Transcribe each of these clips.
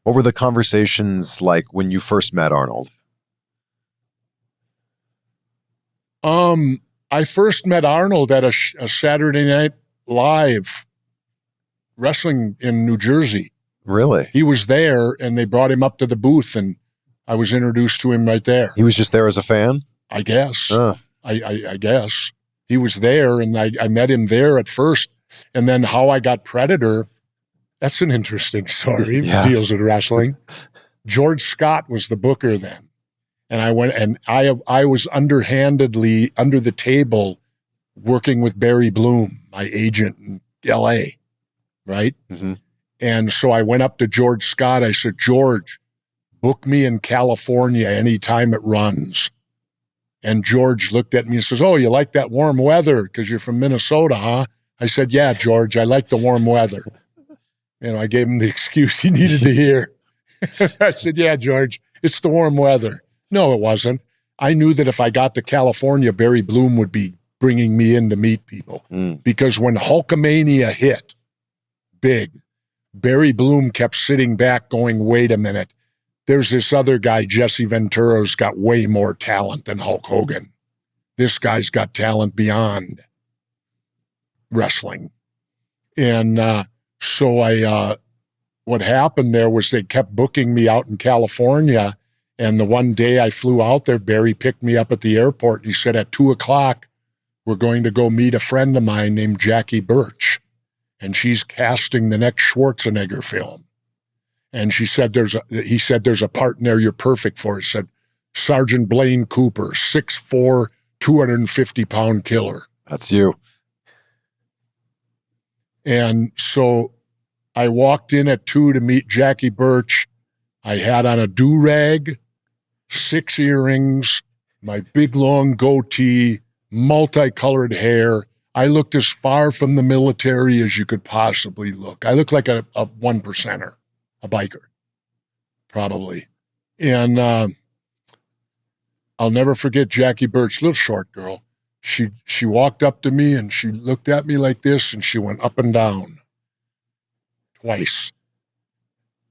What were the conversations like when you first met Arnold? I first met Arnold at a Saturday Night Live wrestling in New Jersey. Really? He was there, and they brought him up to the booth, and I was introduced to him right there. He was just there as a fan? I guess. I guess. He was there, and I met him there at first, and then how I got Predator, that's an interesting story. Yeah. Deals with wrestling. George Scott was the booker then. And I went, and I was underhandedly under the table working with Barry Bloom, my agent in L.A., right? Mm-hmm. And so I went up to George Scott. I said, George, book me in California anytime it runs. And George looked at me and says, oh, you like that warm weather because you're from Minnesota, huh? I said, yeah, George, I like the warm weather. I gave him the excuse he needed to hear. I said, yeah, George, it's the warm weather. No, it wasn't. I knew that if I got to California, Barry Bloom would be bringing me in to meet people. Because when Hulkamania hit big, Barry Bloom kept sitting back going, wait a minute. There's this other guy, Jesse Ventura, who's got way more talent than Hulk Hogan. This guy's got talent beyond wrestling. And so what happened there was they kept booking me out in California. And the one day I flew out there, Barry picked me up at the airport. And he said, at 2:00, we're going to go meet a friend of mine named Jackie Birch. And she's casting the next Schwarzenegger film. And he said, there's a part in there you're perfect for. He said, Sergeant Blaine Cooper, 6'4", 250-pound killer. That's you. And so I walked in at 2 to meet Jackie Birch. I had on a do-rag, 6 earrings, my big long goatee, multicolored hair. I looked as far from the military as you could possibly look. I looked like a one percenter, a biker, probably. And I'll never forget Jackie Birch, little short girl. She walked up to me and she looked at me like this and she went up and down twice.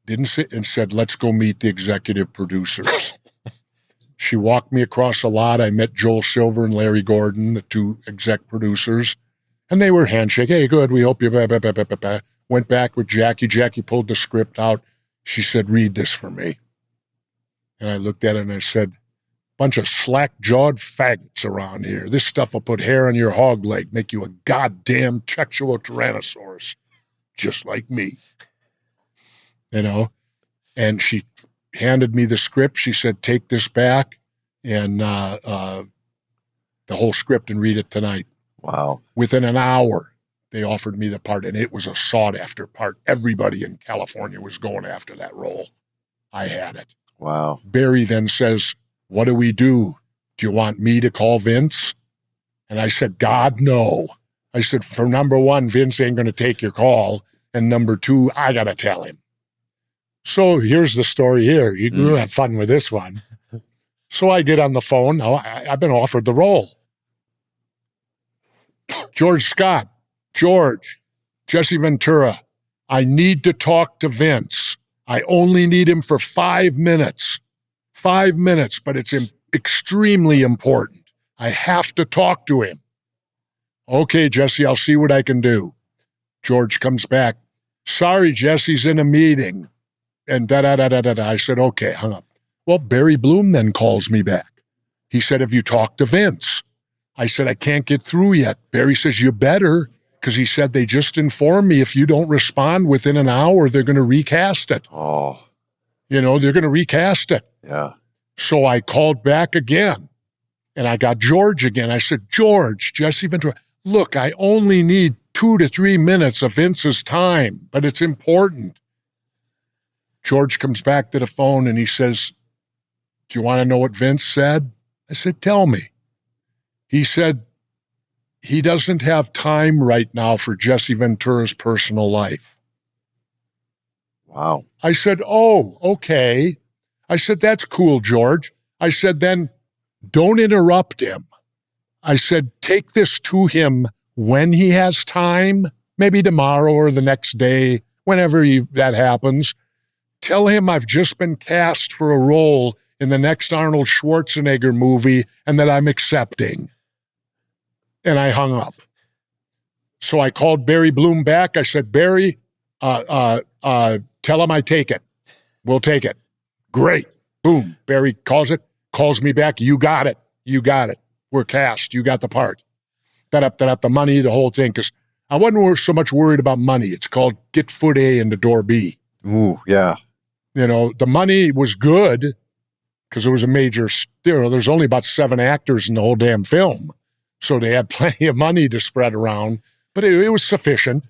Didn't sit and said, let's go meet the executive producers. She walked me across a lot. I met Joel Silver and Larry Gordon, the 2 exec producers, and they were handshake. Hey, good. We hope you. Went back with Jackie. Jackie pulled the script out. She said, read this for me. And I looked at it and I said, bunch of slack-jawed faggots around here. This stuff will put hair on your hog leg, make you a goddamn sexual tyrannosaurus, just like me. And she handed me the script. She said, take this back and the whole script and read it tonight. Wow. Within an hour, they offered me the part, and it was a sought-after part. Everybody in California was going after that role. I had it. Wow. Barry then says, what do? Do you want me to call Vince? And I said, God, no. I said, for number one, Vince ain't going to take your call. And number 2, I got to tell him. So here's the story here. You have fun with this one. So I get on the phone. I've been offered the role. George Scott, George, Jesse Ventura, I need to talk to Vince. I only need him for 5 minutes. 5 minutes, but it's extremely important. I have to talk to him. Okay, Jesse, I'll see what I can do. George comes back. Sorry, Jesse's in a meeting. And da-da-da-da-da-da. I said, okay, hung up. Well, Barry Bloom then calls me back. He said, have you talked to Vince? I said, I can't get through yet. Barry says, you better, because he said they just informed me if you don't respond within an hour, they're going to recast it. Oh. They're going to recast it. Yeah. So I called back again, and I got George again. I said, George, Jesse Ventura, look, I only need 2 to 3 minutes of Vince's time, but it's important. George comes back to the phone and he says, do you want to know what Vince said? I said, tell me. He said, he doesn't have time right now for Jesse Ventura's personal life. Wow. I said, oh, okay. I said, that's cool, George. I said, then don't interrupt him. I said, take this to him when he has time, maybe tomorrow or the next day, whenever that happens. Tell him I've just been cast for a role in the next Arnold Schwarzenegger movie and that I'm accepting. And I hung up. So I called Barry Bloom back. I said, Barry, tell him I take it. We'll take it. Great. Boom. Barry calls me back. You got it. You got it. We're cast. You got the part. The money, the whole thing. Because I wasn't so much worried about money. It's called get foot A into door B. Ooh, yeah. You know, the money was good because it was a major, there's only about 7 actors in the whole damn film. So they had plenty of money to spread around, but it was sufficient.